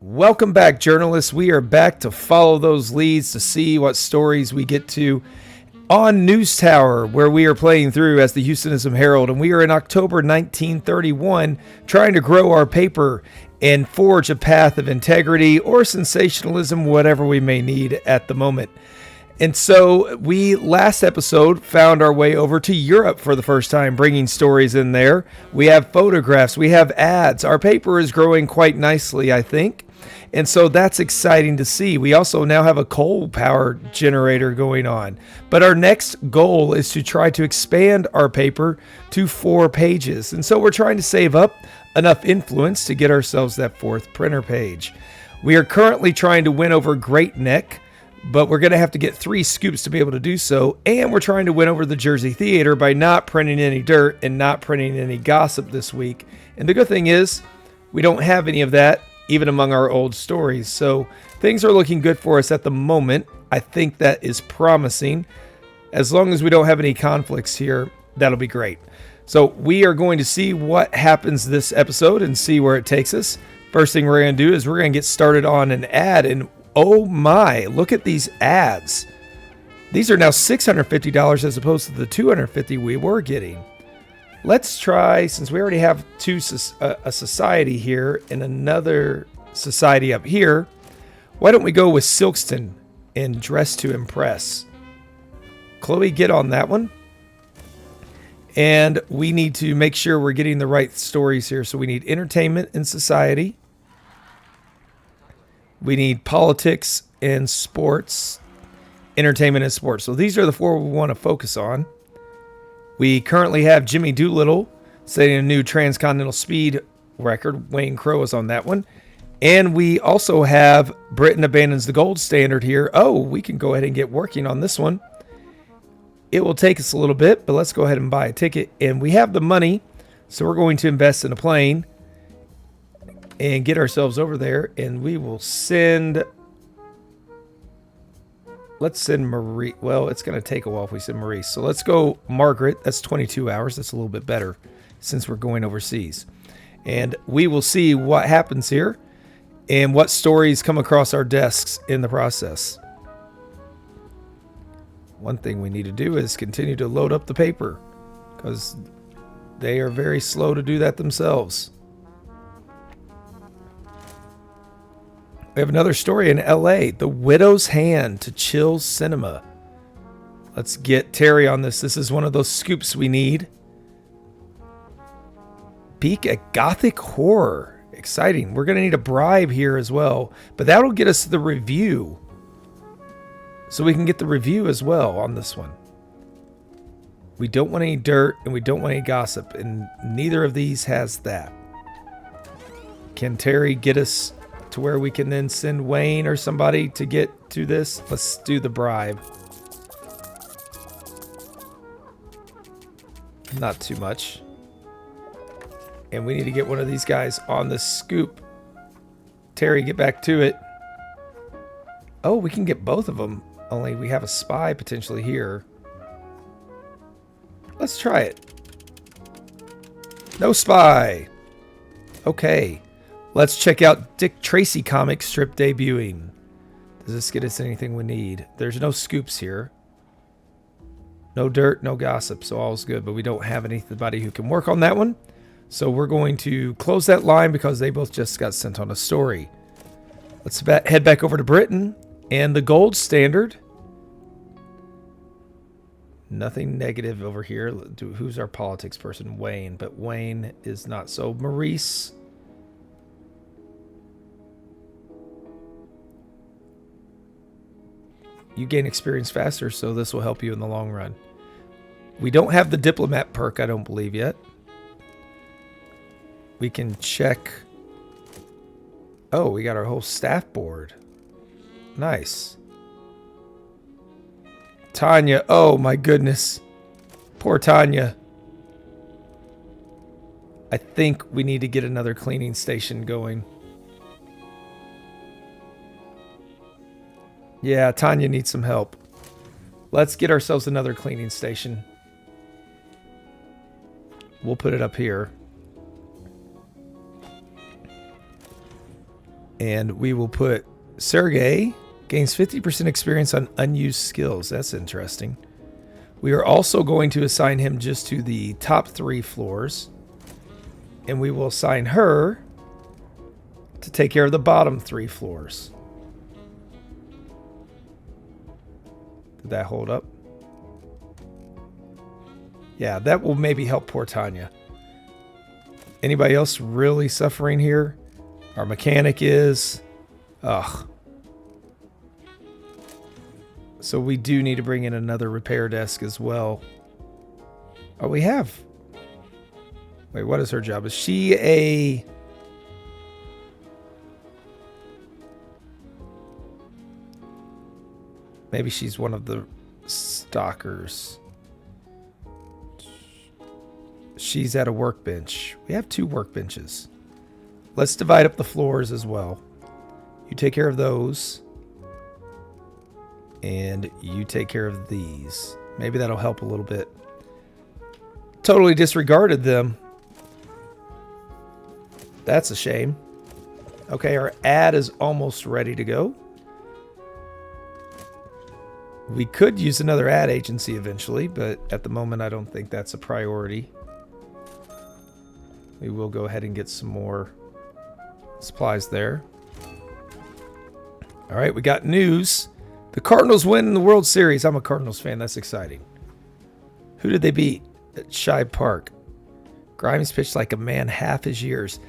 Welcome back, journalists. We are back to follow those leads to see what stories we get to on News Tower, where we are playing through as the Houstonism Herald. And we are in October 1931, trying to grow our paper and forge a path of integrity or sensationalism, whatever we may need at the moment. And so we, last episode, found our way over to Europe for the first time, bringing stories in there. We have photographs, we have ads. Our paper is growing quite nicely, I think. And so that's exciting to see. We also now have a coal power generator going on. But our next goal is to try to expand our paper to 4 pages. And so we're trying to save up enough influence to get ourselves that 4th printer page. We are currently trying to win over Great Neck, but we're going to have to get 3 scoops to be able to do so. And we're trying to win over the Jersey Theater by not printing any dirt and not printing any gossip this week. And the good thing is we don't have any of that, even among our old stories. So things are looking good for us at the moment. I think that is promising. As long as we don't have any conflicts here, that'll be great. So we are going to see what happens this episode and see where it takes us. First thing we're going to do is we're going to get started on an ad. And oh my, look at these ads. These are now $650 as opposed to the $250 we were getting. Let's try, since we already have a society here and another society up here, why don't we go with Silkston and Dress to Impress? Chloe, get on that one. And we need to make sure we're getting the right stories here. So we need entertainment and society. We need politics and sports, entertainment and sports. So these are the 4 we want to focus on. We currently have Jimmy Doolittle setting a new transcontinental speed record. Wayne Crowe is on that one. And we also have Britain abandons the gold standard here. Oh, we can go ahead and get working on this one. It will take us a little bit, but let's go ahead and buy a ticket. And we have the money, so we're going to invest in a plane and get ourselves over there. And we will send... Let's send Marie. Well, it's going to take a while if we send Maurice. So let's go Margaret. That's 22 hours. That's a little bit better since we're going overseas. And we will see what happens here and what stories come across our desks in the process. One thing we need to do is continue to load up the paper because they are very slow to do that themselves. We have another story in LA, The Widow's Hand to Chill Cinema. Let's get Terry on this. This is one of those scoops we need. Peek at Gothic Horror. Exciting. We're going to need a bribe here as well, but that'll get us the review. So we can get the review as well on this one. We don't want any dirt and we don't want any gossip, and neither of these has that. Can Terry get us to where we can then send Wayne or somebody to get to this? Let's do the bribe. Not too much. And we need to get one of these guys on the scoop. Terry, get back to it. Oh, we can get both of them. Only we have a spy potentially here. Let's try it. No spy. Okay. Let's check out Dick Tracy comic strip debuting. Does this get us anything we need? There's no scoops here. No dirt, no gossip, so all's good. But we don't have anybody who can work on that one. So we're going to close that line because they both just got sent on a story. Let's head back over to Britain and the gold standard. Nothing negative over here. Who's our politics person? Wayne. But Wayne is not. So Maurice... You gain experience faster, so this will help you in the long run. We don't have the diplomat perk, I don't believe yet. We can check. Oh, we got our whole staff board. Nice. Tanya. Oh, my goodness. Poor Tanya. I think we need to get another cleaning station going. Yeah, Tanya needs some help. Let's get ourselves another cleaning station. We'll put it up here. And we will put Sergey gains 50% experience on unused skills. That's interesting. We are also going to assign him just to the top 3 floors. And we will assign her to take care of the bottom 3 floors. Did that hold up? Yeah, that will maybe help poor Tanya. Anybody else really suffering here? Our mechanic is. Ugh. So we do need to bring in another repair desk as well. Oh, we have. Wait, what is her job? Is she a... Maybe she's one of the stalkers. She's at a workbench. We have 2 workbenches. Let's divide up the floors as well. You take care of those. And you take care of these. Maybe that'll help a little bit. Totally disregarded them. That's a shame. Okay, our ad is almost ready to go. We could use another ad agency eventually, but at the moment I don't think that's a priority. We will go ahead and get some more supplies there. All right, we got news. The Cardinals win the World Series. I'm a Cardinals fan. That's exciting. Who did they beat at Shibe Park? Grimes pitched like a man half his years.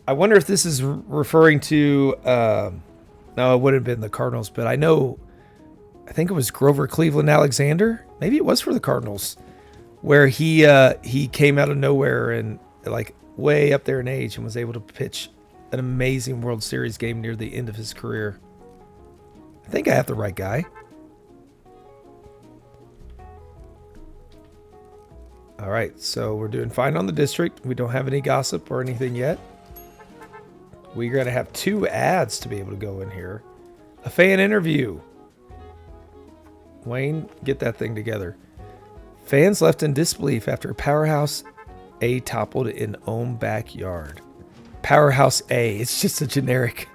I wonder if this is referring to... no, it wouldn't have been the Cardinals, but I think it was Grover Cleveland Alexander. Maybe it was for the Cardinals, where he came out of nowhere and like way up there in age and was able to pitch an amazing World Series game near the end of his career. I think I have the right guy. All right, so we're doing fine on the district. We don't have any gossip or anything yet. We're going to have 2 ads to be able to go in here. A fan interview. Wayne, get that thing together. Fans left in disbelief after Powerhouse A toppled in own backyard. Powerhouse A. It's just a generic.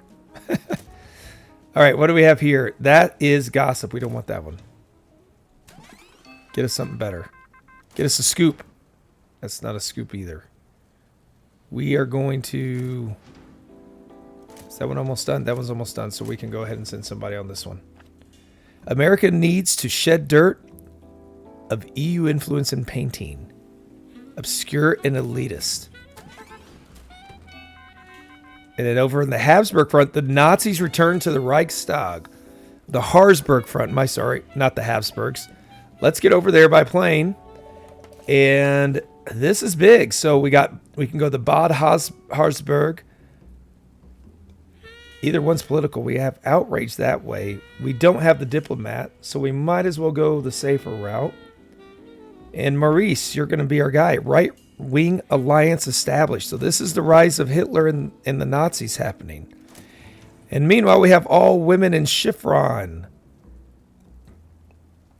All right, what do we have here? That is gossip. We don't want that one. Get us something better. Get us a scoop. That's not a scoop either. We are going to... Is that one almost done? That one's almost done, so we can go ahead and send somebody on this one. America needs to shed dirt of EU influence in painting. Obscure and elitist. And then over in the Habsburg front, the Nazis returned to the Reichstag. The Harzburg front, not the Habsburgs. Let's get over there by plane. And this is big. So we can go to Bad Harzburg. Either one's political. We have outrage that way. We don't have the diplomat, so we might as well go the safer route. And Maurice, you're going to be our guy. Right-wing alliance established. So this is the rise of Hitler and the Nazis happening. And meanwhile, we have all women in chiffon.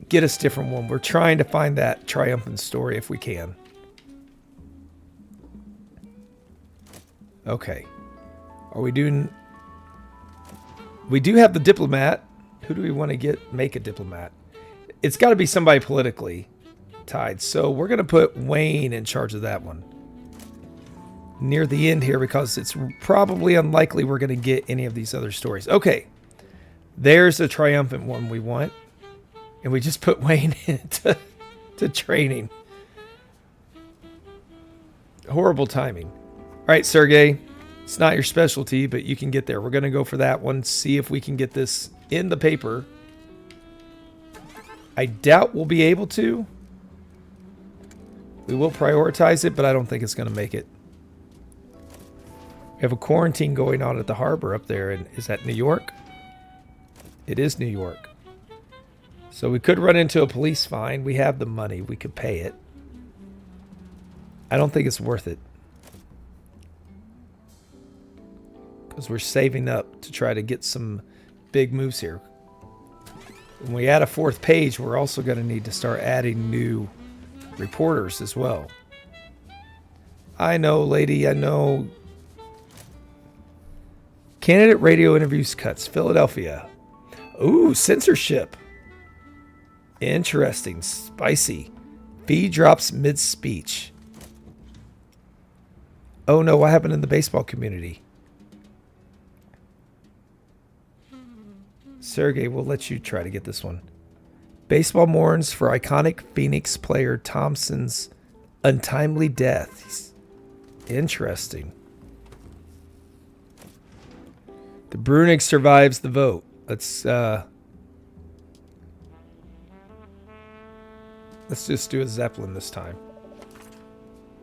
Get us a different one. We're trying to find that triumphant story if we can. Okay. Are we doing... We do have the diplomat. Who do we want to make a diplomat? It's got to be somebody politically tied. So we're going to put Wayne in charge of that one. Near the end here, because it's probably unlikely we're going to get any of these other stories. Okay. There's a triumphant one we want. And we just put Wayne into training. Horrible timing. All right, Sergey. It's not your specialty, but you can get there. We're going to go for that one. See if we can get this in the paper. I doubt we'll be able to. We will prioritize it, but I don't think it's going to make it. We have a quarantine going on at the harbor up there. And is that New York? It is New York. So we could run into a police fine. We have the money. We could pay it. I don't think it's worth it. Because we're saving up to try to get some big moves here. When we add a 4th page, we're also going to need to start adding new reporters as well. I know, lady, I know. Candidate radio interviews cuts. Philadelphia. Ooh, censorship. Interesting. Spicy. Fee drops mid-speech. Oh no, what happened in the baseball community? Sergey, we'll let you try to get this one. Baseball mourns for iconic Phoenix player Thompson's untimely death. Interesting. The Brunig survives the vote. Let's just do a Zeppelin this time.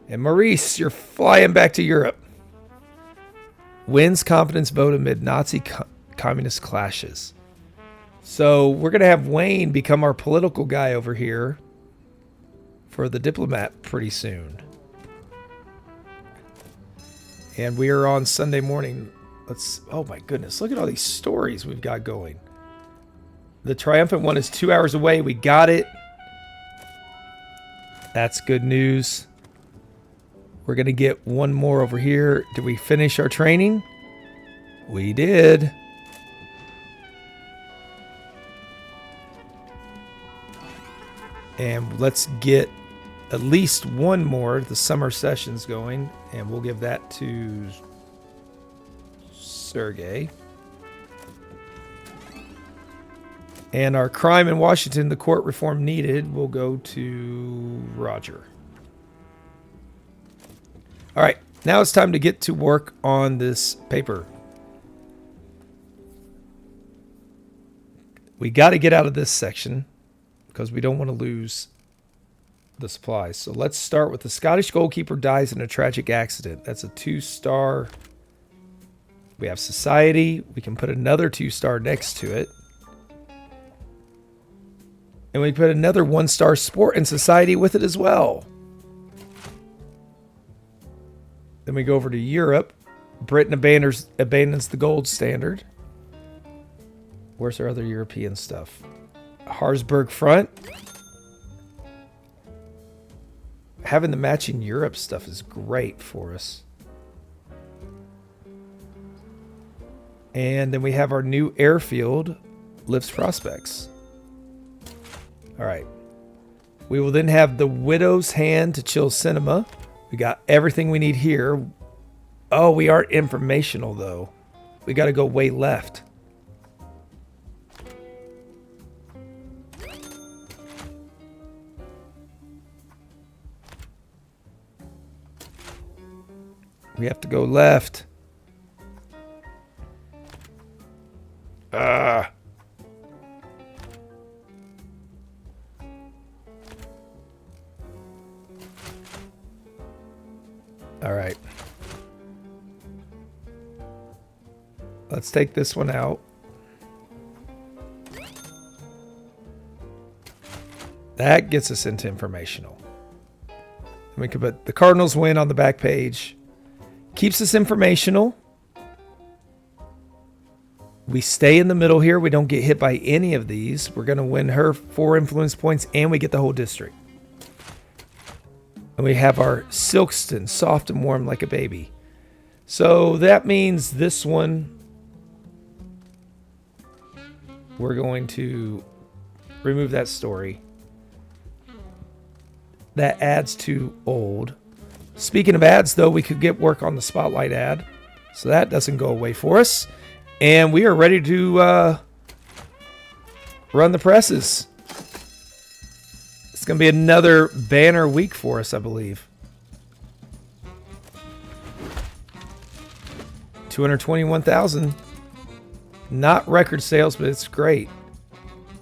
And Maurice, you're flying back to Europe. Wins confidence vote amid Nazi communist clashes. So we're going to have Wayne become our political guy over here for the diplomat pretty soon. And we are on Sunday morning. Oh my goodness, look at all these stories we've got going. The triumphant one is 2 hours away. We got it. That's good news. We're going to get one more over here. Did we finish our training? We did. And let's get at least one more. The summer session's going. And we'll give that to Sergey. And our crime in Washington, the court reform needed, will go to Roger. All right, now it's time to get to work on this paper. We got to get out of this section because we don't want to lose the supplies. So let's start with the Scottish goalkeeper dies in a tragic accident. That's a 2-star. We have society. We can put another 2-star next to it. And we put another 1-star sport and society with it as well. Then we go over to Europe. Britain abandons the gold standard. Where's our other European stuff? Harzburg front. Having the matching Europe stuff is great for us. And then we have our new airfield, lifts prospects. All right. We will then have the Widow's Hand to chill cinema. We got everything we need here. Oh, we aren't informational, though. We got to go way left. We have to go left. All right. Let's take this one out. That gets us into informational. And we could put the Cardinals win on the back page. Keeps us informational. We stay in the middle here. We don't get hit by any of these. We're going to win her 4 influence points and we get the whole district. And we have our Silkston, soft and warm like a baby. So that means this one, we're going to remove that story. That adds to old. Speaking of ads, though, we could get work on the Spotlight ad. So that doesn't go away for us. And we are ready to run the presses. It's going to be another banner week for us, I believe. 221,000. Not record sales, but it's great.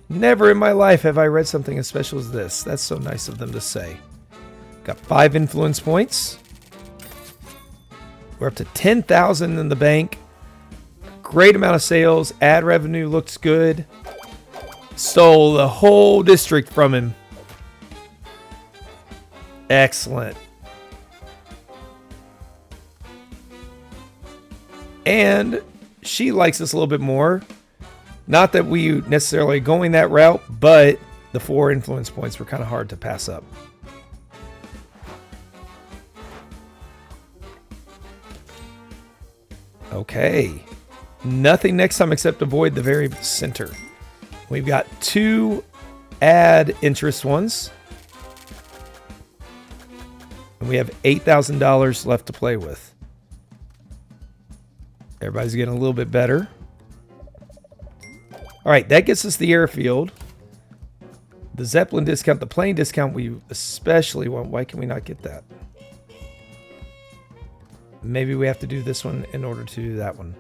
Never in my life have I read something as special as this. That's so nice of them to say. Got 5 influence points. We're up to 10,000 in the bank. Great amount of sales. Ad revenue looks good. Stole the whole district from him. Excellent. And she likes us a little bit more. Not that we necessarily going that route, but the 4 influence points were kind of hard to pass up. Okay. Nothing next time except avoid the very center. We've got 2 add interest ones. And we have $8,000 left to play with. Everybody's getting a little bit better. All right, that gets us the airfield. The Zeppelin discount, the plane discount we especially want. Why can we not get that? Maybe we have to do this one in order to do that one.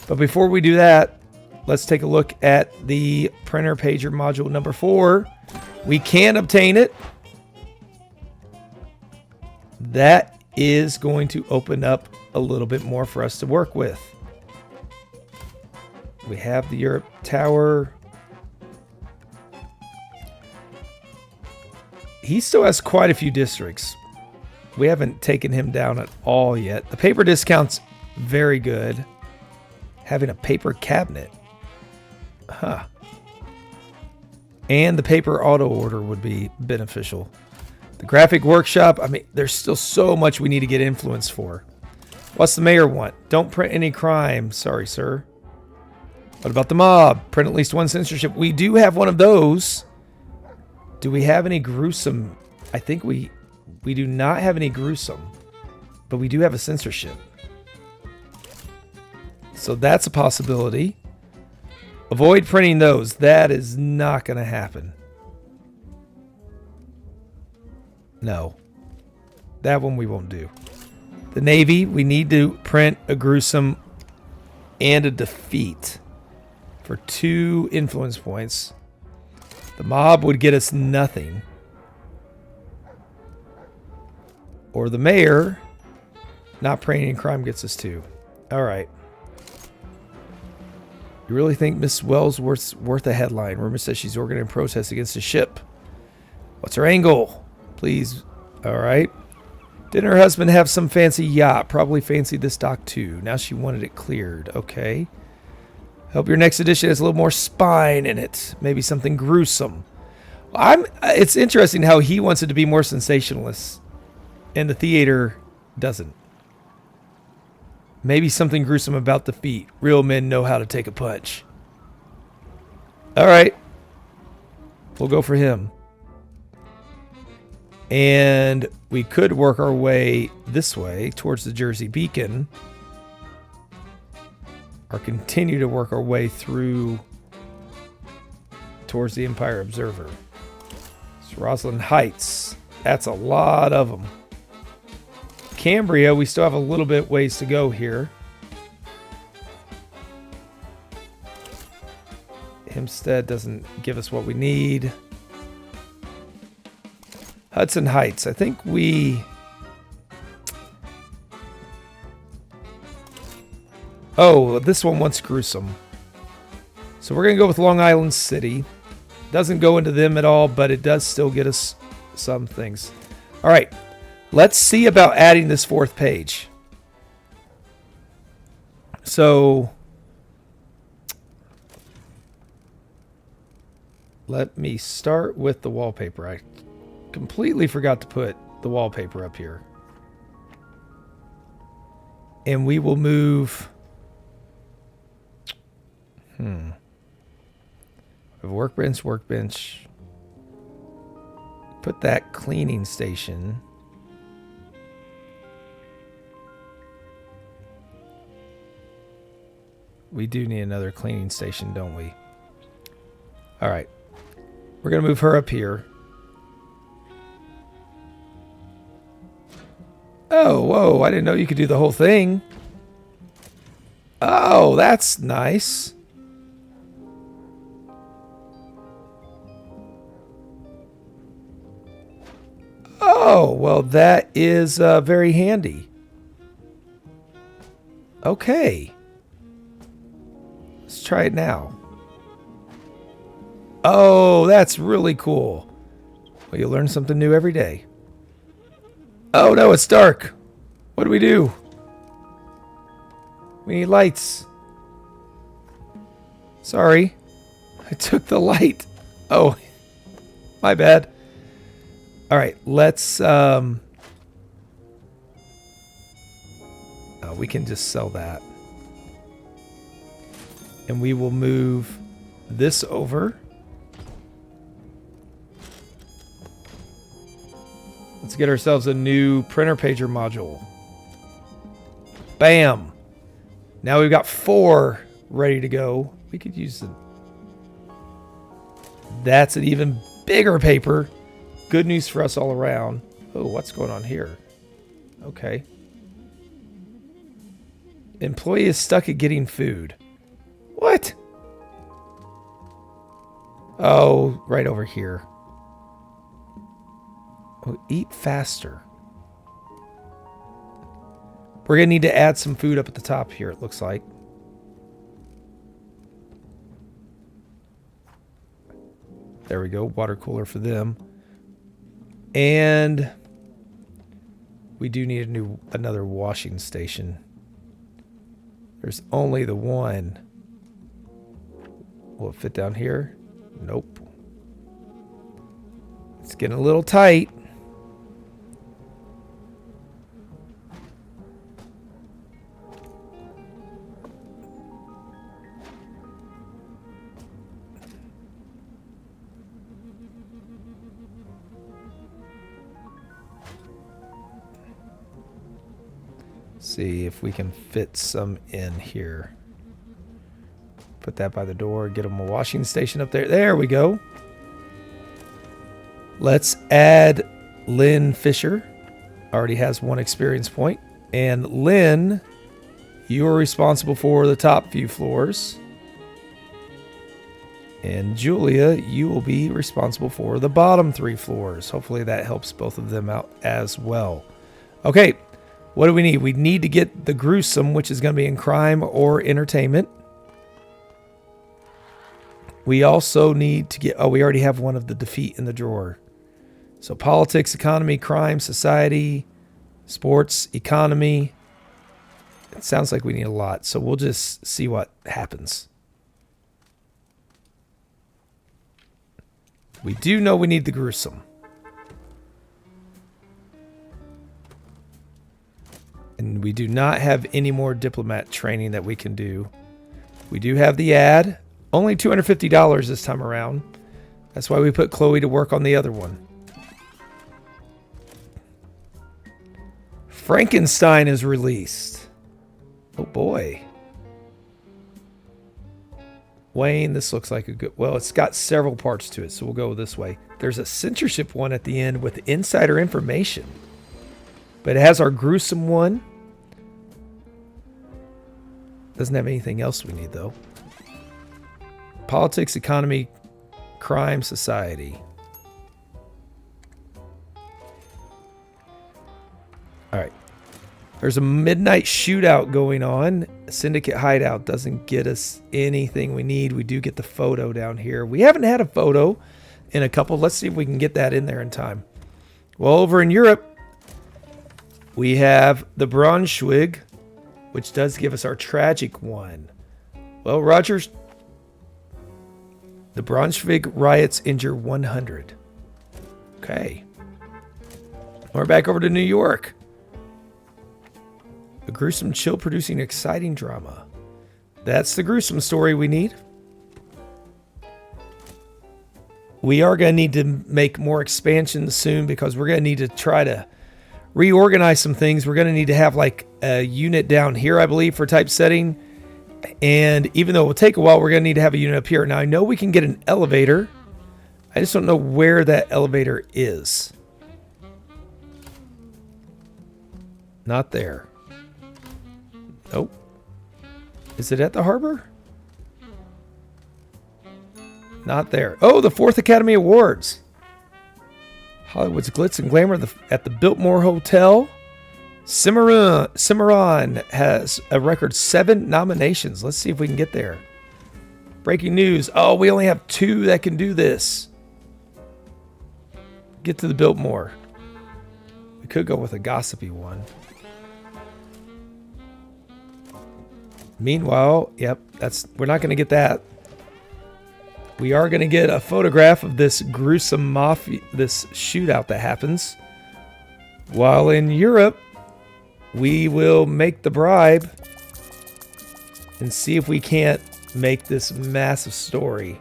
But before we do that, let's take a look at the printer pager module number 4. We can obtain it. That is going to open up a little bit more for us to work with. We have the Europe Tower. He still has quite a few districts. We haven't taken him down at all yet. The paper discount's very good. Having a paper cabinet. Huh. And the paper auto order would be beneficial. The graphic workshop, I mean, there's still so much we need to get influence for. What's the mayor want? Don't print any crime. Sorry, sir. What about the mob? Print at least 1 censorship. We do have one of those. Do we have any gruesome? I think we do not have any gruesome, but we do have a censorship. So that's a possibility. Avoid printing those. That is not going to happen. No. That one we won't do. The Navy, we need to print a gruesome and a defeat for 2 influence points. The mob would get us nothing. Or the mayor, not printing crime gets us 2. All right. You really think Miss Wells worth a headline? Rumor says she's organizing protests against a ship. What's her angle? Please. All right. Didn't her husband have some fancy yacht? Probably fancied this dock too. Now she wanted it cleared. Okay. Hope your next edition has a little more spine in it. Maybe something gruesome. It's interesting how he wants it to be more sensationalist and the theater doesn't. Maybe something gruesome about defeat. Real men know how to take a punch. All right. We'll go for him. And we could work our way this way towards the Jersey Beacon. Or continue to work our way through towards the Empire Observer. It's Roslyn Heights. That's a lot of them. Cambria, we still have a little bit ways to go here. Hempstead doesn't give us what we need. Hudson Heights, I think we... Oh, this one wants gruesome. So we're going to go with Long Island City. Doesn't go into them at all, but it does still get us some things. All right. Let's see about adding this 4th page. So let me start with the wallpaper. I completely forgot to put the wallpaper up here. And we will move... Workbench. Put that cleaning station. We do need another cleaning station, don't we? All right. We're going to move her up here. Oh, whoa. I didn't know you could do the whole thing. Oh, that's nice. Oh, well, that is very handy. Okay. Let's try it now. Oh, that's really cool. Well, you learn something new every day. Oh, no, it's dark. What do we do? We need lights. Sorry. I took the light. Oh, my bad. All right, let's... oh, we can just sell that. And we will move this over. Let's get ourselves a new printer pager module. Bam! Now we've got 4 ready to go. We could use the... That's an even bigger paper. Good news for us all around. Oh, what's going on here? Okay. Employee is stuck at getting food. What? Oh, right over here. Oh, eat faster. We're going to need to add some food up at the top here, it looks like. There we go. Water cooler for them. And we do need another washing station. There's only the one. Will it fit down here? Nope. It's getting a little tight. See if we can fit some in here. Put that by the door. Get them a washing station up there. There we go. Let's add Lynn Fisher. Already has 1 experience point. And Lynn, you are responsible for the top few floors. And Julia, you will be responsible for the bottom 3 floors. Hopefully that helps both of them out as well. Okay. What do we need? We need to get the gruesome, which is going to be in crime or entertainment. We also need to get... Oh, we already have one of the defeat in the drawer. So politics, economy, crime, society, sports, economy. It sounds like we need a lot. So we'll just see what happens. We do know we need the gruesome. And we do not have any more diplomat training that we can do. We do have the ad. Only $250 this time around. That's why we put Chloe to work on the other one. Frankenstein is released. Oh boy. Wayne, this looks like a good... Well, it's got several parts to it, so we'll go this way. There's a censorship one at the end with insider information. But it has our gruesome one. Doesn't have anything else we need, though. Politics, economy, crime, society. All right. There's a midnight shootout going on. Syndicate hideout doesn't get us anything we need. We do get the photo down here. We haven't had a photo in a couple. Let's see if we can get that in there in time. Well, over in Europe, we have the Braunschweig, which does give us our tragic one. Well, Rogers, the Braunschweig riots injure 100. Okay. We're back over to New York. A gruesome chill producing exciting drama. That's the gruesome story we need. We are going to need to make more expansions soon because we're going to need to try to reorganize some things. We're going to need to have like a unit down here, I believe, for typesetting. And even though it will take a while, we're going to need to have a unit up here. Now, I know we can get an elevator. I just don't know where that elevator is. Not there. Nope. Is it at the harbor? Not there. Oh, the 4th Academy Awards. Hollywood's glitz and glamour at the Biltmore Hotel. Cimarron has a record 7 nominations. Let's see if we can get there. Breaking news. Oh, we only have 2 that can do this. Get to the Biltmore. We could go with a gossipy one. Meanwhile, yep, we're not going to get that. We are going to get a photograph of this gruesome mafia, this shootout that happens. While in Europe, we will make the bribe and see if we can't make this massive story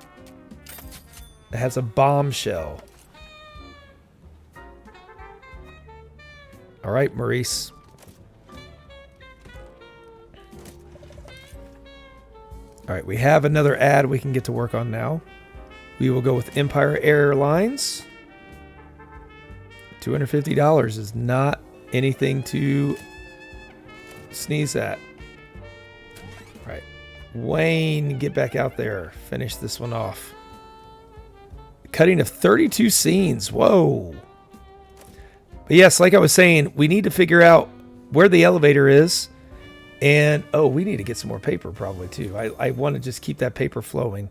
that has a bombshell. All right, Maurice. All right, we have another ad we can get to work on now. We will go with Empire Airlines. $250 is not anything to sneeze at. All right, Wayne, get back out there. Finish this one off. Cutting of 32 scenes. Whoa. But yes, like I was saying, we need to figure out where the elevator is. And, oh, we need to get some more paper probably too. I want to just keep that paper flowing.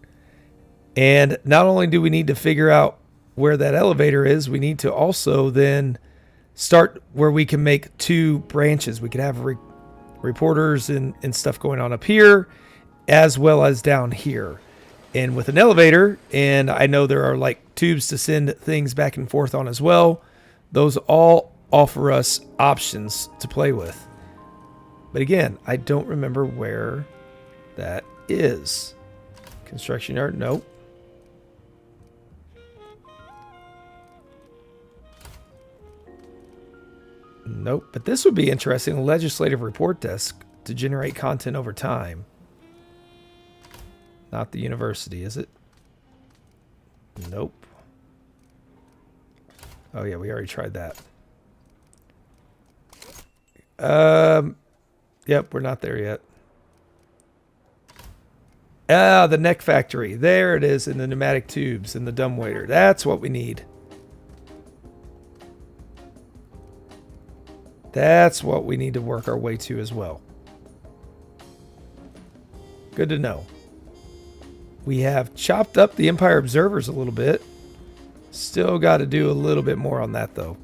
And not only do we need to figure out where that elevator is, we need to also then start where we can make 2 branches. We could have reporters and stuff going on up here as well as down here. And with an elevator, and I know there are like tubes to send things back and forth on as well, those all offer us options to play with. But again, I don't remember where that is. Construction yard, nope. Nope, but this would be interesting. Legislative report desk to generate content over time. Not the university, is it? Nope. Oh yeah, we already tried that. Yep, we're not there yet. Ah, the neck factory. There it is in the pneumatic tubes and the dumbwaiter. That's what we need. That's what we need to work our way to as well. Good to know. We have chopped up the Empire Observers a little bit. Still got to do a little bit more on that, though.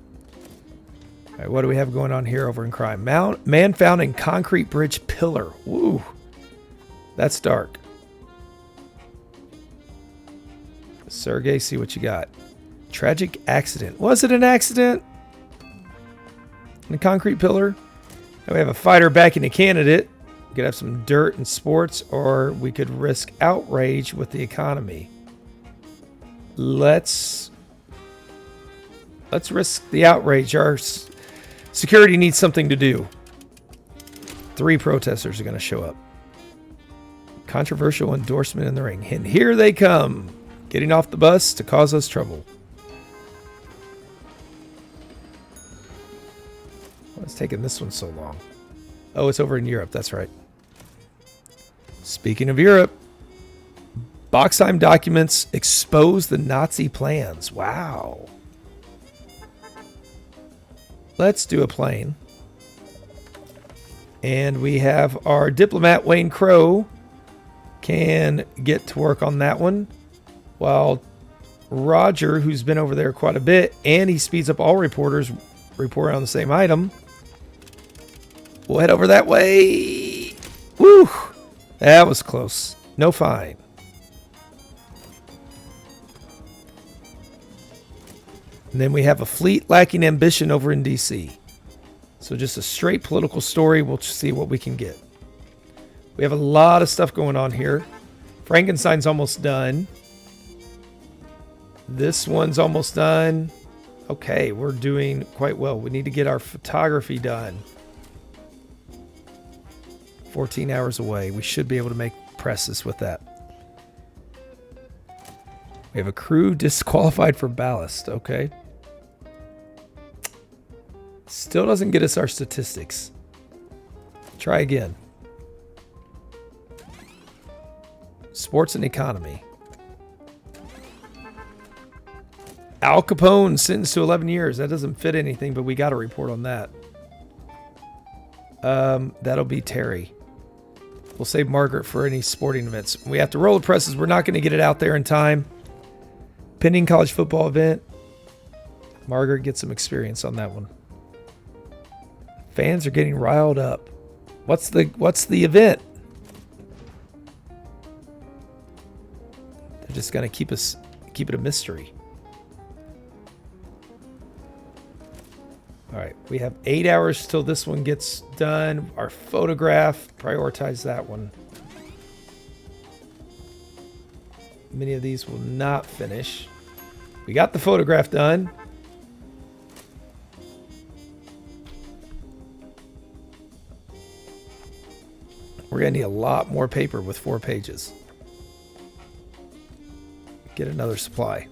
All right, what do we have going on here over in crime? Man found in concrete bridge pillar. Woo. That's dark. Sergey, see what you got. Tragic accident. Was it an accident? In a concrete pillar? Now we have a fighter backing a candidate. We could have some dirt and sports, or we could risk outrage with the economy. Let's risk the outrage. Our security needs something to do. 3 protesters are going to show up. Controversial endorsement in the ring. And here they come, getting off the bus to cause us trouble. What's taking this one so long? Oh, it's over in Europe. That's right. Speaking of Europe, Boxheim documents expose the Nazi plans. Wow. Let's do a plane. And we have our diplomat, Wayne Crow, can get to work on that one. While Roger, who's been over there quite a bit, and he speeds up all reporters reporting on the same item. We'll head over that way. Woo! That was close. No fine. And then we have a fleet lacking ambition over in DC. So just a straight political story. We'll see what we can get. We have a lot of stuff going on here. Frankenstein's almost done. This one's almost done. Okay, we're doing quite well. We need to get our photography done. 14 hours away. We should be able to make presses with that. We have a crew disqualified for ballast. Okay. Still doesn't get us our statistics. Try again. Sports and economy. Al Capone sentenced to 11 years. That doesn't fit anything, but we got a report on that. That'll be Terry. We'll save Margaret for any sporting events. We have to roll the presses. We're not going to get it out there in time. Pending college football event. Margaret gets some experience on that one. Fans are getting riled up. What's the event? They're just going to keep it a mystery. All right, we have 8 hours till this one gets done. Our photograph, prioritize that one. Many of these will not finish. We got the photograph done. We're going to need a lot more paper with 4 pages. Get another supply.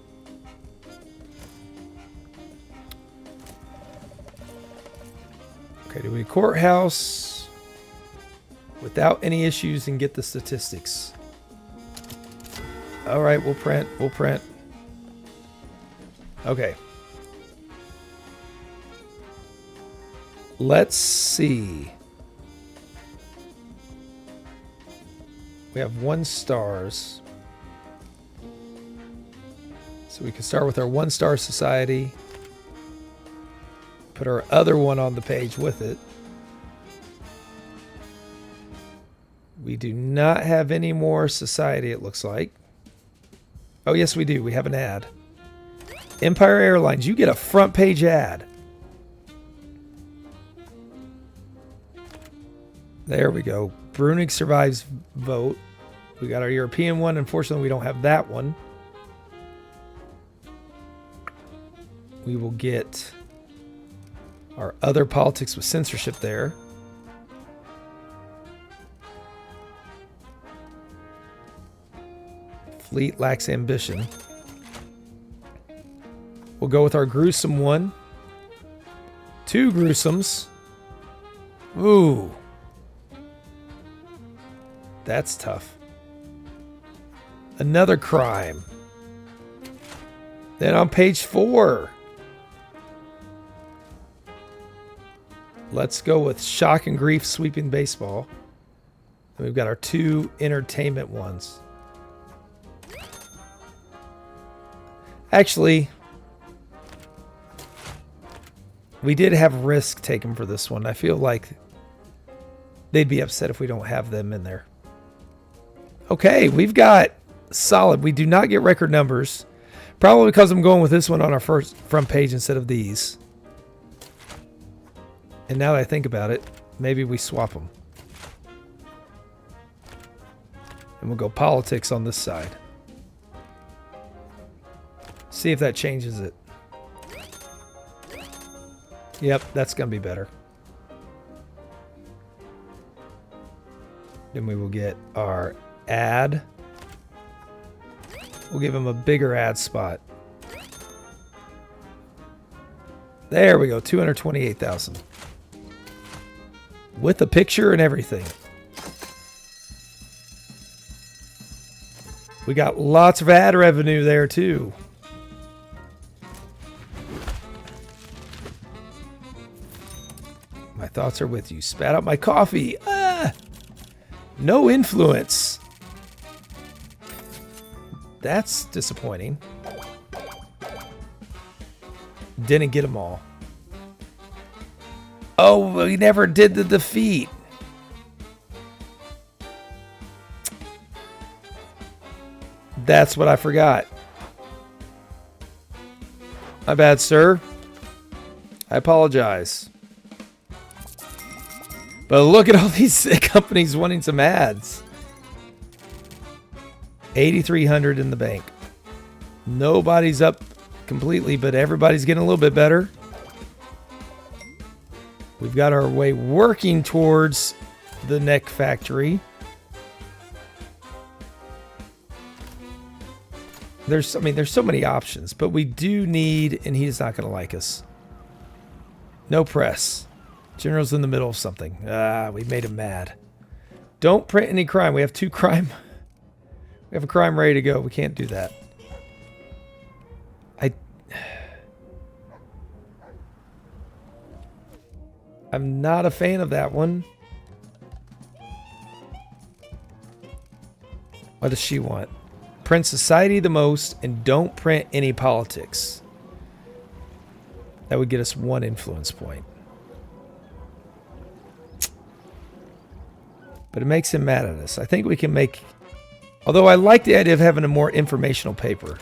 Okay, do we courthouse without any issues and get the statistics? All right, we'll print. We'll print. Okay. Let's see. We have 1 stars. So we can start with our 1-star society. Put our other one on the page with it. We do not have any more society, it looks like. Oh, yes, we do. We have an ad. Empire Airlines, you get a front page ad. There we go. Brunig survives vote. We got our European one. Unfortunately, we don't have that one. We will get our other politics with censorship there. Fleet lacks ambition. We'll go with our gruesome one. 2 gruesomes. Ooh. That's tough. Another crime. Then on page 4. Let's go with shock and grief sweeping baseball. And we've got our 2 entertainment ones. Actually, we did have risk taken for this one. I feel like they'd be upset if we don't have them in there. Okay, we've got solid. We do not get record numbers. Probably because I'm going with this one on our first front page instead of these. And now that I think about it, maybe we swap them. And we'll go politics on this side. See if that changes it. Yep, that's going to be better. Then we will get our ad. We'll give him a bigger ad spot. There we go, 228,000. With a picture and everything. We got lots of ad revenue there too. My thoughts are with you. Spat out my coffee. Ah! No influence. That's disappointing. Didn't get them all. Oh, we never did the defeat. That's what I forgot. My bad, sir. I apologize. But look at all these companies wanting some ads. 8,300 in the bank. Nobody's up completely, but everybody's getting a little bit better. We've got our way working towards the neck factory. There's so many options, but we do need, and he's not going to like us. No press. General's in the middle of something. We made him mad. Don't print any crime. We have 2 crime. We have a crime ready to go. We can't do that. I'm not a fan of that one. What does she want? Print society the most and don't print any politics. That would get us 1 influence point. But it makes him mad at us. I think we can make... Although I like the idea of having a more informational paper.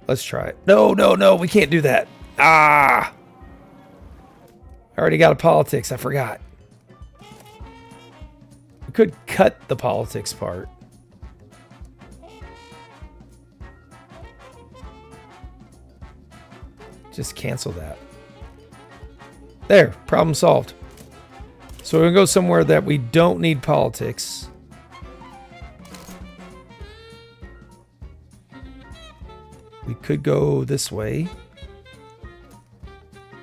Let's try it. No, no, no. We can't do that. Ah! I already got a politics. I forgot. We could cut the politics part. Just cancel that. There, problem solved. So we're going to go somewhere that we don't need politics. We could go this way,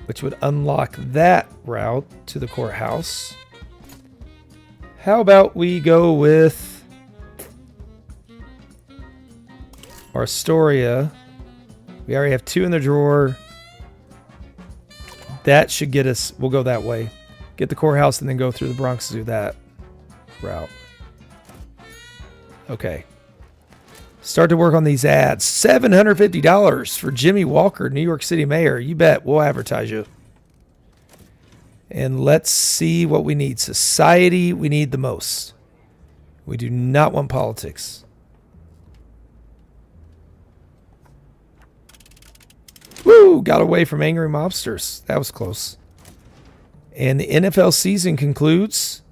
which would unlock that route to the courthouse. How about we go with Astoria? We already have 2 in the drawer. That should get us, we'll go that way. Get the courthouse and then go through the Bronx to do that route. Okay. Start to work on these ads. $750 for Jimmy Walker, New York City Mayor. You bet. We'll advertise you. And let's see what we need. Society, we need the most. We do not want politics. Woo! Got away from angry mobsters. That was close. And the NFL season concludes.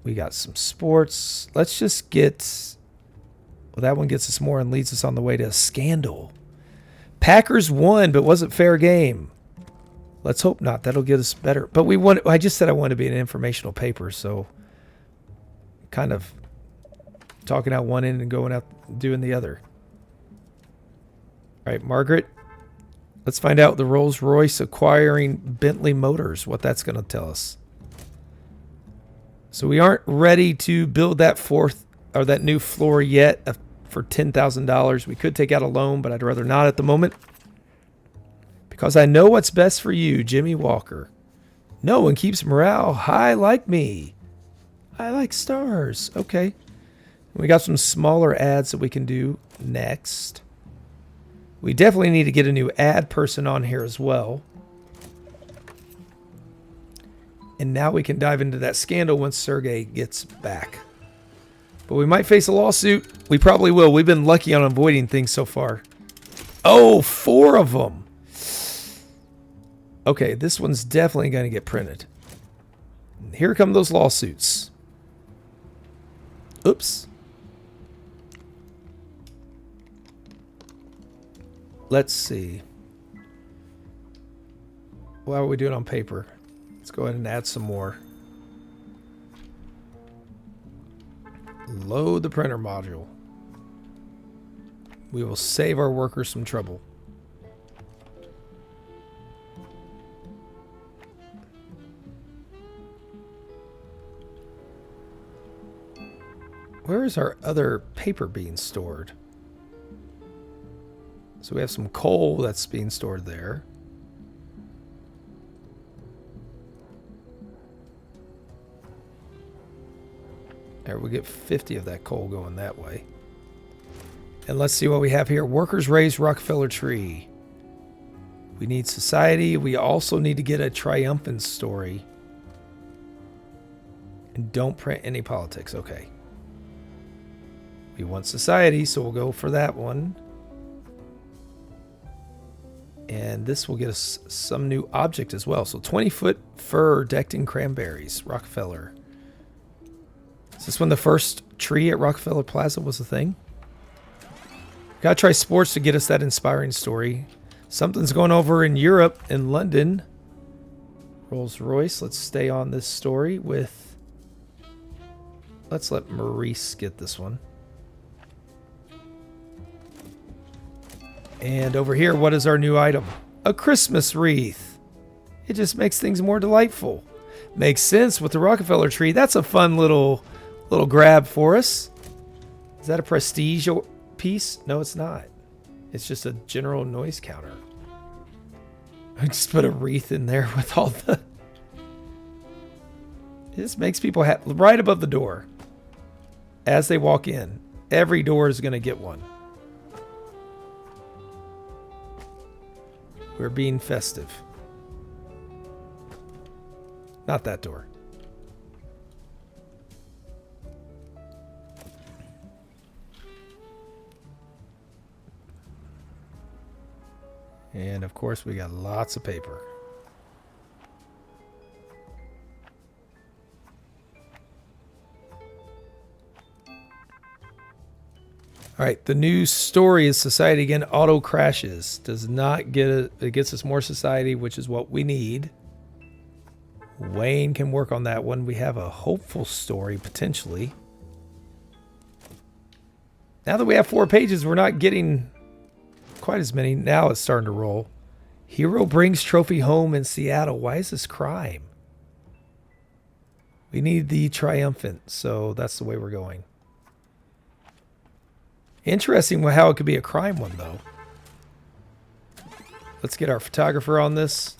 We got some sports. Let's just get... Well, that one gets us more and leads us on the way to a scandal. Packers won, but wasn't fair game. Let's hope not. That'll get us better. But we want. I just said I want to be an informational paper, so kind of talking out one end and going out doing the other. All right, Margaret. Let's find out the Rolls-Royce acquiring Bentley Motors, what that's going to tell us. So we aren't ready to build that fourth or that new floor yet for $10,000. We could take out a loan, but I'd rather not at the moment. Because I know what's best for you, Jimmy Walker. No one keeps morale high like me. I like stars. Okay. We got some smaller ads that we can do next. We definitely need to get a new ad person on here as well. And now we can dive into that scandal once Sergey gets back. But we might face a lawsuit. We probably will. We've been lucky on avoiding things so far. Oh, 4 of them. Okay, this one's definitely going to get printed. Here come those lawsuits. Oops. Let's see. How are we doing on paper? Let's go ahead and add some more. Load the printer module. We will save our workers some trouble. Where is our other paper being stored? So we have some coal that's being stored there. There, we get 50 of that coal going that way. And let's see what we have here. Workers raise Rockefeller tree. We need society. We also need to get a triumphant story. And don't print any politics. Okay. We want society, so we'll go for that one. And this will get us some new object as well. So 20-foot fir decked in cranberries. Rockefeller. Is this when the first tree at Rockefeller Plaza was a thing? Gotta try sports to get us that inspiring story. Something's going over in Europe, in London. Rolls-Royce. Let's stay on this story with... Let's let Maurice get this one. And over here, what is our new item? A Christmas wreath. It just makes things more delightful. Makes sense with the Rockefeller tree. That's a fun little grab for us. Is that a prestige piece? No, it's not. It's just a general noise counter. I just put a wreath in there with all the... This makes people happy. Right above the door. As they walk in. Every door is going to get one. We're being festive. Not that door. And of course, we got lots of paper. All right, the news story is society again auto crashes. Does not get it. It gets us more society, which is what we need. Wayne can work on that one. We have a hopeful story, potentially. Now that we have 4 pages, we're not getting quite as many. Now it's starting to roll. Hero brings trophy home in Seattle. Why is this crime? We need the triumphant, so that's the way we're going. Interesting how it could be a crime one, though. Let's get our photographer on this.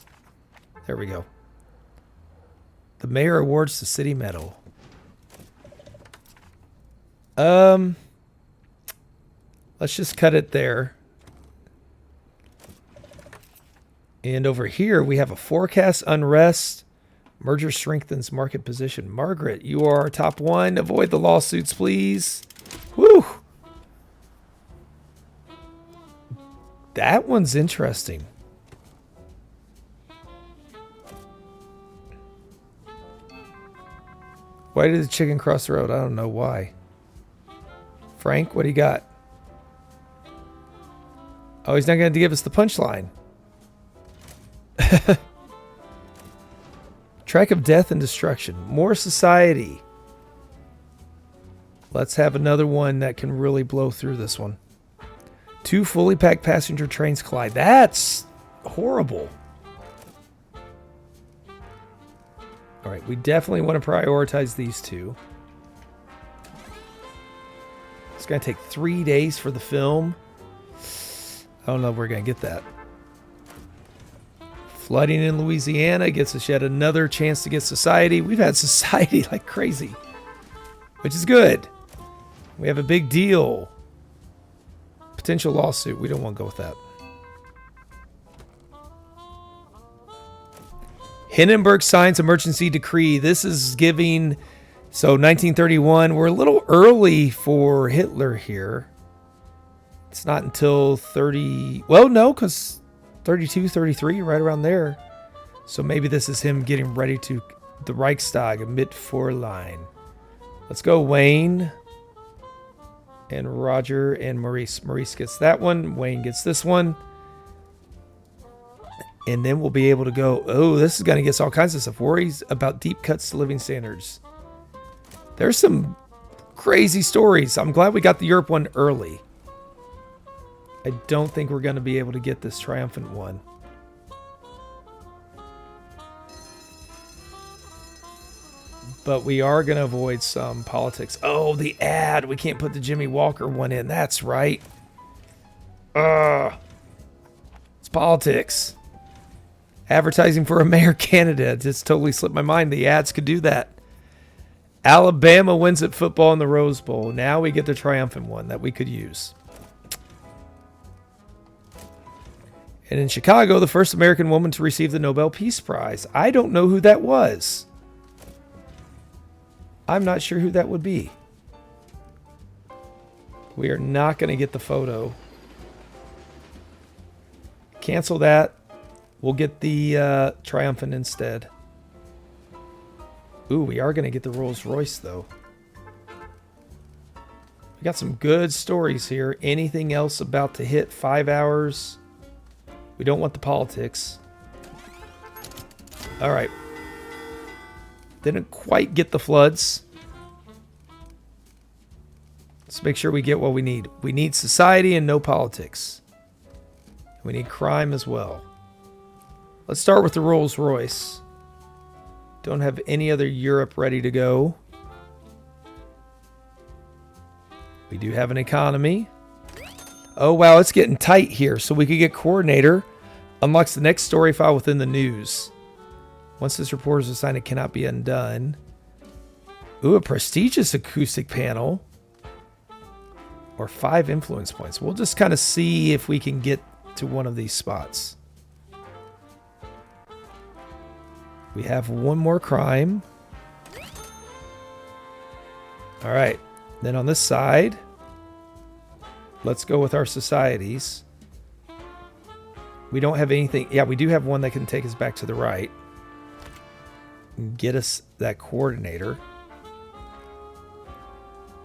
There we go. The mayor awards the city medal. Let's just cut it there. And over here, we have a forecast unrest. Merger strengthens market position. Margaret, you are our top one. Avoid the lawsuits, please. Whew. That one's interesting. Why did the chicken cross the road? I don't know why. Frank, what do you got? Oh, he's not going to give us the punchline. Track of death and destruction. More society. Let's have another one that can really blow through this one. 2 fully packed passenger trains collide. That's horrible. All right, we definitely want to prioritize these 2. It's going to take 3 days for the film. I don't know if we're going to get that. Flooding in Louisiana gets us yet another chance to get society. We've had society like crazy, which is good. We have a big deal. Potential lawsuit. We don't want to go with that. Hindenburg signs emergency decree. This is giving... So 1931. We're a little early for Hitler here. It's not until 30... Well, no, because 32, 33, right around there. So maybe this is him getting ready to... The Reichstag, a mid-4 Let's go, Wayne. And Roger and Maurice. Maurice gets that one. Wayne gets this one. And then we'll be able to go, oh, this is going to get us all kinds of stuff. Worries about deep cuts to living standards. There's some crazy stories. I'm glad we got the Europe one early. I don't think we're going to be able to get this triumphant one. But we are going to avoid some politics. Oh, the ad. We can't put the Jimmy Walker one in. That's right. It's politics. Advertising for a mayor candidate. It's totally slipped my mind. The ads could do that. Alabama wins at football in the Rose Bowl. Now we get the triumphant one that we could use. And in Chicago, the first American woman to receive the Nobel Peace Prize. I don't know who that was. I'm not sure who that would be. We are not going to get the photo. Cancel that. We'll get the triumphant instead. Ooh, we are going to get the Rolls Royce, though. We got some good stories here. Anything else about to hit 5 hours? We don't want the politics. All right. Didn't quite get the floods. Let's make sure we get what we need. We need society and no politics. We need crime as well. Let's start with the Rolls Royce. Don't have any other Europe ready to go. We do have an economy. Oh, wow, it's getting tight here. So we could get coordinator. Unlocks the next story file within the news. Once this report is assigned, it cannot be undone. Ooh, a prestigious acoustic panel. Or 5 influence points. We'll just kind of see if we can get to one of these spots. We have one more crime. All right. Then on this side, let's go with our societies. We don't have anything. Yeah, we do have one that can take us back to the right. And get us that coordinator.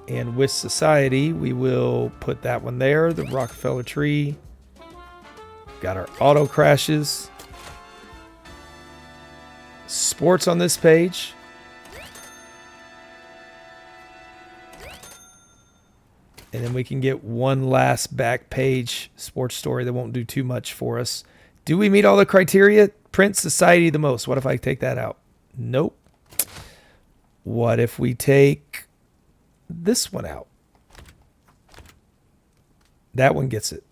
And with society, we will put that one there. The Rockefeller tree. Got our auto crashes. Sports on this page. And then we can get one last back page sports story that won't do too much for us. Do we meet all the criteria? Print society the most. What if I take that out? Nope. What if we take this one out? That one gets it.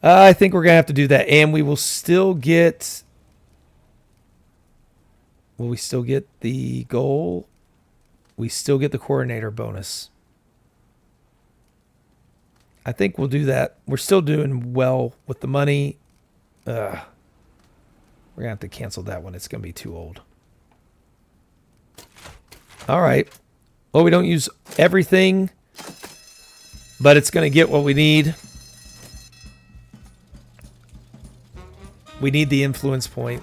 I think we're going to have to do that. And we will still get... Will we still get the goal? We still get the coordinator bonus. I think we'll do that. We're still doing well with the money. We're going to have to cancel that one. It's going to be too old. All right. Well, we don't use everything, but it's going to get what we need. We need the influence point.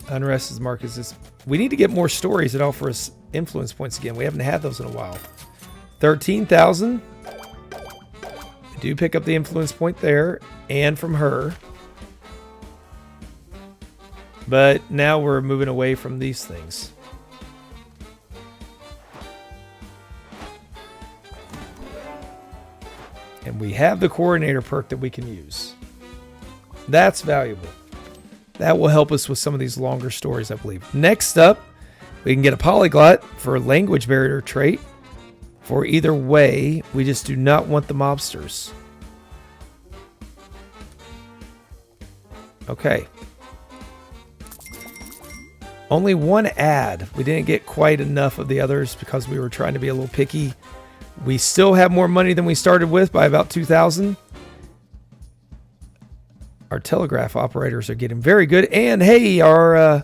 Unrest is marked as this. We need to get more stories that offer us influence points again. We haven't had those in a while. 13,000. I do pick up the influence point there and from her. But now we're moving away from these things. And we have the coordinator perk that we can use. That's valuable. That will help us with some of these longer stories, I believe. Next up, we can get a polyglot for a language barrier trait. For either way, we just do not want the mobsters. Okay. Only one ad. We didn't get quite enough of the others because we were trying to be a little picky. We still have more money than we started with by about 2,000. Our telegraph operators are getting very good. And hey, our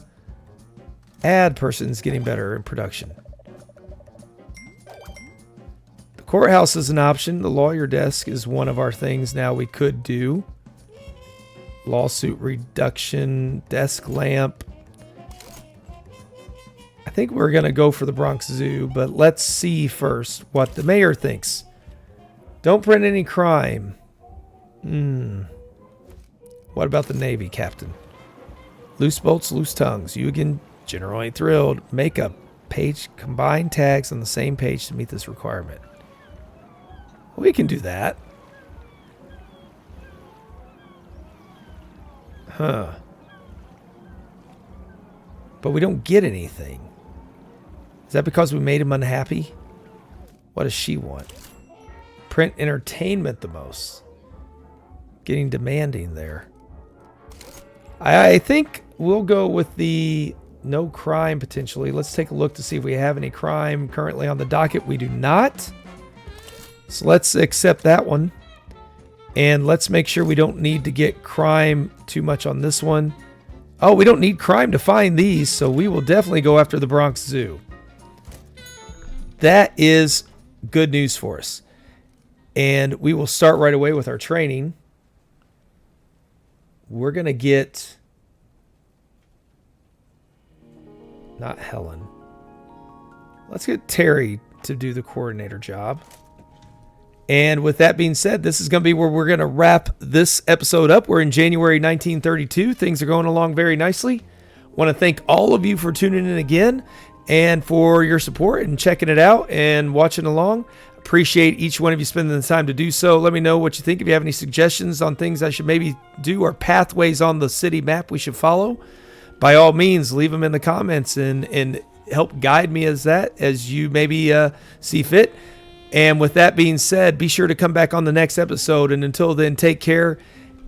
ad person's getting better in production. The courthouse is an option. The lawyer desk is one of our things now we could do. Lawsuit reduction, desk lamp. I think we're going to go for the Bronx Zoo, but let's see first what the mayor thinks. Don't print any crime. What about the Navy, Captain? Loose bolts, loose tongues. You again, General ain't thrilled. Make a page, combine tags on the same page to meet this requirement. We can do that. Huh. But we don't get anything. Is that because we made him unhappy? What does she want? Print entertainment the most. Getting demanding there. I think we'll go with the no crime potentially. Let's take a look to see if we have any crime currently on the docket. We do not. So let's accept that one. And let's make sure we don't need to get crime too much on this one. Oh, we don't need crime to find these, so we will definitely go after the Bronx Zoo. That is good news for us. And we will start right away with our training. We're going to get... Not Helen. Let's get Terry to do the coordinator job. And with that being said, this is going to be where we're going to wrap this episode up. We're in January 1932. Things are going along very nicely. Want to thank all of you for tuning in again and for your support and checking it out and watching along. Appreciate each one of you spending the time to do so. Let me know what you think. If you have any suggestions on things I should maybe do or pathways on the city map we should follow, by all means, leave them in the comments and help guide me as you maybe see fit. And with that being said, be sure to come back on the next episode. And until then, take care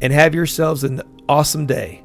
and have yourselves an awesome day.